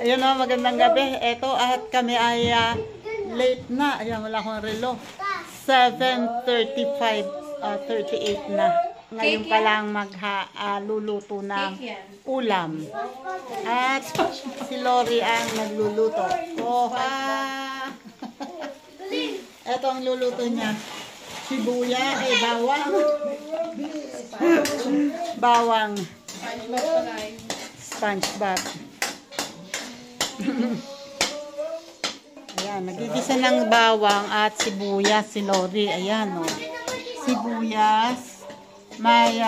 Ayun o, magandang gabi. Eto, at kami ay late na. Ayan, wala akong relo. 7:35, 38 na. Ngayon pa lang magluluto ng ulam. At si Lori ang nagluluto. Oh, eto ang luluto niya. Sibuya, bawang. Bawang. SpongeBob. Ayan, nagigisa ng bawang at sibuyas si Lori. Ayan, oh. Sibuyas, may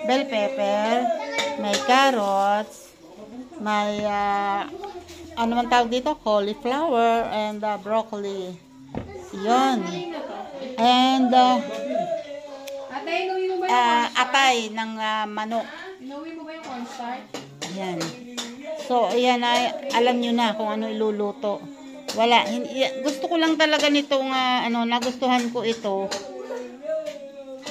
bell pepper, may carrots, may ano man tawag dito? Cauliflower and broccoli. Yun. And atay ng manok. Inuwi mo ba yung cornstarch? Ayan. So, ayan ay alam nyo na kung ano iluluto. Wala. Gusto ko lang talaga nitong nagustuhan ko ito.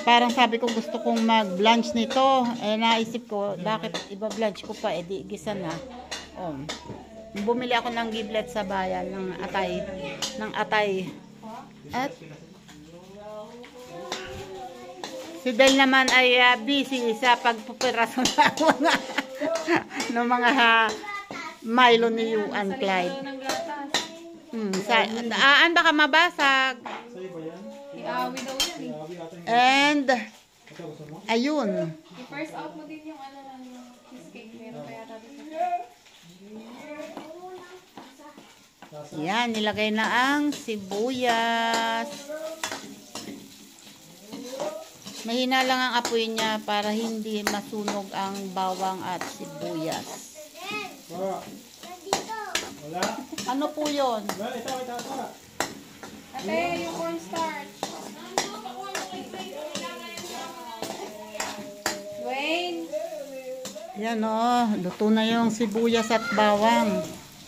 Parang sabi ko gusto kong mag-blanch nito. Eh, naisip ko, bakit iba-blanch ko pa? Eh, di gisa na. Bumili ako ng giblet sa bayan ng atay. At si Del naman ay busy sa pagpupiraso ng mga Milo ni Yuan Clyde. Baka mabasag. Iawi daw yan. And ayun. I-first out mo din yung cheesecake. Meron kaya tabi yan, nilagay na ang sibuyas. Mahina lang ang apoy niya para hindi masunog ang bawang at sibuyas. Ano po yun? Ate, yung cornstarch. Dwayne. Yan o, luto na yung sibuyas at bawang.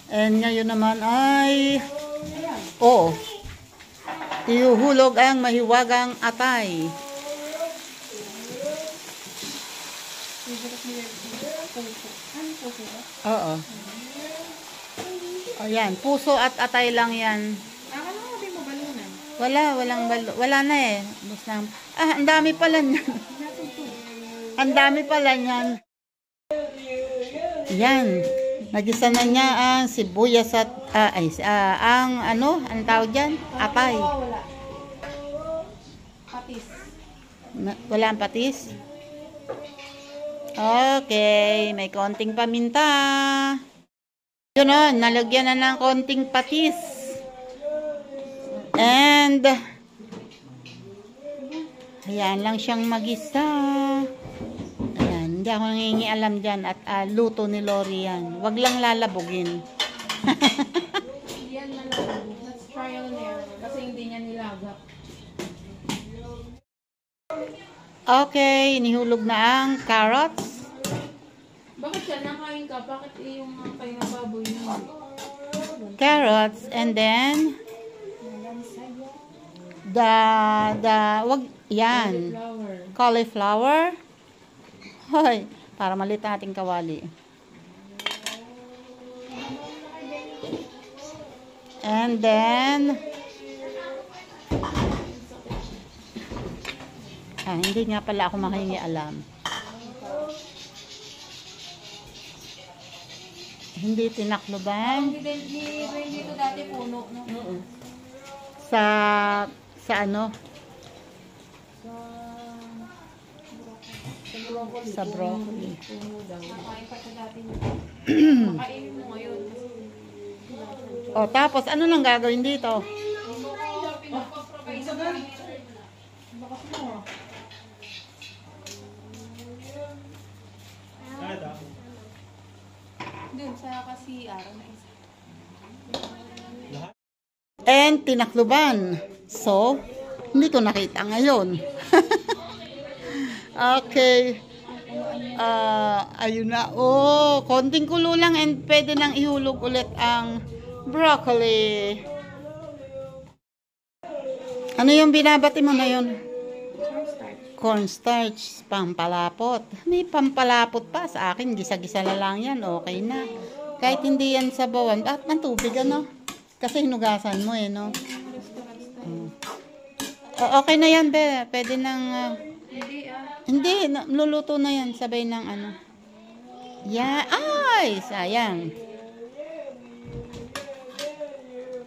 And ngayon naman ay ihuhulog ang mahiwagang atay. Oo. Ayan, puso at atay lang yan. Hindi mo balunan? Wala na eh. Ang dami pala niyan. Ang dami pala niyan. Yan. Nagisa na niya ang sibuyas at anong tawag dyan? Atay. Wala. Patis. Wala ang patis? Okay, may konting paminta. Yun o, nalagyan na ng konting patis. And ayan lang siyang magisa. Ayan, hindi ako nangingialam dyan. At luto ni Lori yan. Wag lang lalabugin. Yan lalabog. That's trial and error. Kasi hindi niya nilagap. Okay, inihulog na ang carrots. Bakit siya nakain ka? Bakit yung kain na baboy na? Carrots and then yan. Cauliflower. Hoy, para malit nating kawali. And then hindi nga pala ako makingialam. Hindi tinakloban. Hindi dito dati puno, no? Sa ano? Sa broccoli. Nakain pa siya dati. Makainin mo ngayon. O, tapos ano nang gagawin dito? Dun sa CR na isa. And tinakluban. So, hindi ko nakita ngayon. Okay. Ayun na. Konting kulo lang and pwede nang ihulog ulit ang broccoli. Ano yung binabati mo na yun? Cornstarch. cornstarch, pampalapot. May pampalapot pa. Sa akin, gisa-gisa na lang yan. Okay na. Kahit hindi yan sabawan. Bakit man tubig, ano? Kasi hinugasan mo, eh, no? Okay na yan, be. Pwede nang... Hindi, luluto na yan. Sabay ng ano. Yan. Ay, sayang.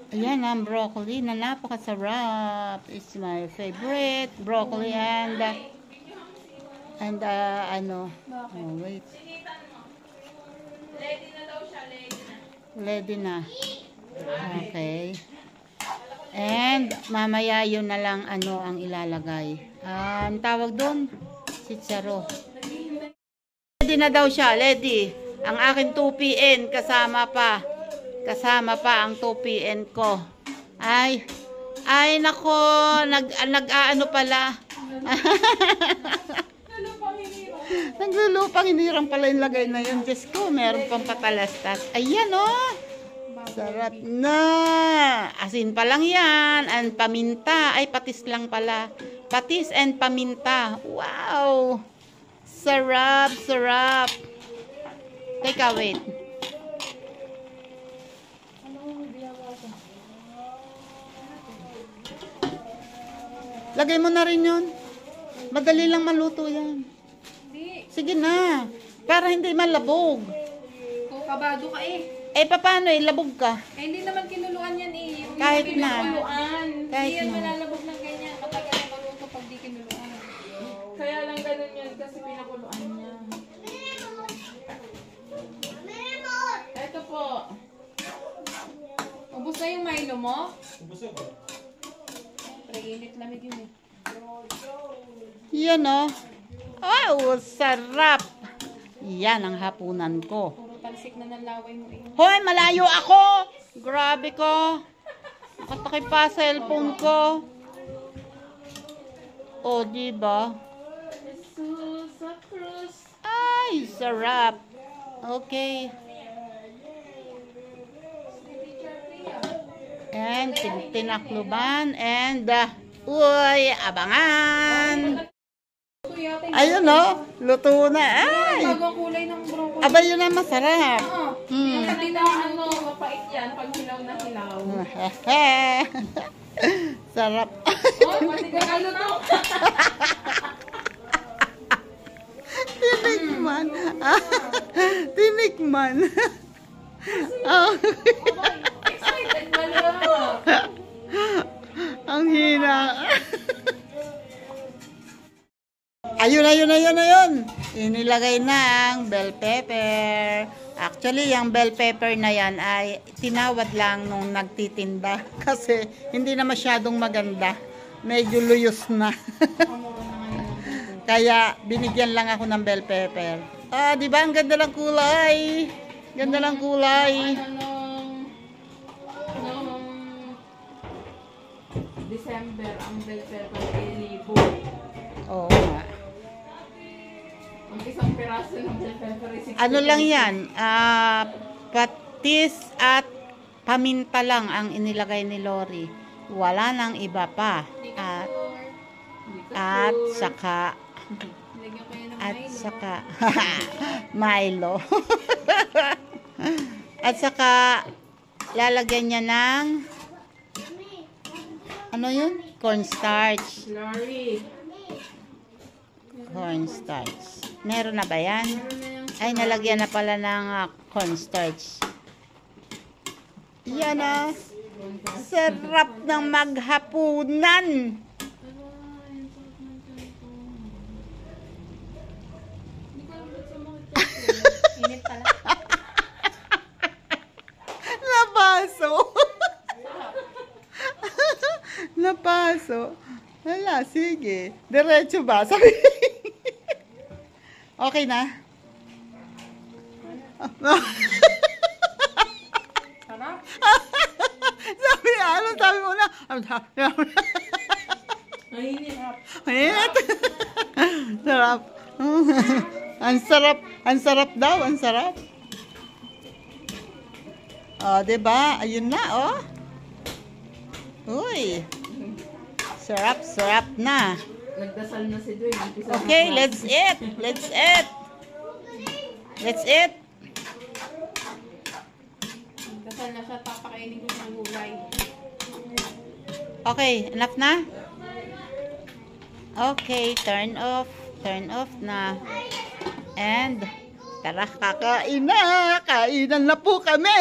Ayan ang broccoli na napakasarap. It's my favorite broccoli and ano. Oh, wait. Ready na. Okay. And mamaya yun na lang ano ang ilalagay. Ang tawag doon, chicharo. Ready na daw siya, ready. Ang aking 2PN kasama pa ang 2PN ko. Ay nako, nag-aano pala. Naglulupang hinirang pala yung lagay na yun. Diyos ko, meron pang patalastas. Ayan, oh. Sarap na. Asin pa lang yan. And paminta. Ay, patis lang pala. Patis and paminta. Wow. Sarap, sarap. Teka, wait. Lagay mo na rin yun. Madali lang maluto yan. Sige na. Para hindi malabog. Kung kabado ka eh. Eh, paano eh? Labog ka. Eh, hindi naman kinuluan yan eh. Yung Kahit hindi na. kinuluan. Kahit Hindi yan na. malalabog ng ganyan. Matagal na maluto pag di kinuluan. Kaya lang ganun yan kasi pinakuluan niya. Ito po. Ubus na yung Milo mo? Ubus na ba? Init lamig yun eh. Yan oh. Oh, sarap. Yan ang hapunan ko. Puro talsik na ng laway mo eh. Hoy, malayo ako. Grabe ko. Nakatakip pa sa cellphone ko. Oh, diba? Jesus sa krus. Ay, sarap. Okay. And tinakluban and uy, abangan. Ayun no, luto na. Ay. Bagong kulay ng broccoli. Aba yun na masarap. Oo. Yung pati na ano, mapait yan pag hilaw na hilaw. Sarap. Oh, pati gagalo to. Tinikman. Tinikman. Oh. Excited ba na? Ang hina. Ayun. Inilagay na ang bell pepper. Actually, yung bell pepper na yan ay tinawad lang nung nagtitinda. Kasi hindi na masyadong maganda. Medyo luyos na. Kaya binigyan lang ako ng bell pepper. Ah, di ba? Ang ganda ng kulay. Ganda ng kulay. Nung December, ang bell pepper ay libo. Oo nga. Ang isang piraso ng bell pepper ay 60. Ano lang yan? Patis at paminta lang ang inilagay ni Lori. Wala nang iba pa. At saka Milo. At saka lalagyan niya ng ano yun? Cornstarch. Lori. Cornstarch. Meron na ba yan? Ay, nalagyan na pala ng cornstarch. Yan na. Sarap ng maghapunan. Init pala. Napaso. Napaso. Wala, sige. Diretso ba? Sabi. Okay na? Sarap. Sabi, ano? Sabi mo na. Mainit. Sarap. Ang sarap. Ang sarap daw. Ang sarap. Oh, diba? Ayun na, oh. Uy. Sarap, sarap na. Nagdasal na si Dwayne. Okay, let's eat. Let's eat. Let's eat. Nagdasal na siya, papakainin ko siya ng gulay. Okay, enough na? Okay, turn off. Turn off na. And, tara, kakain na. Kainan na po kami.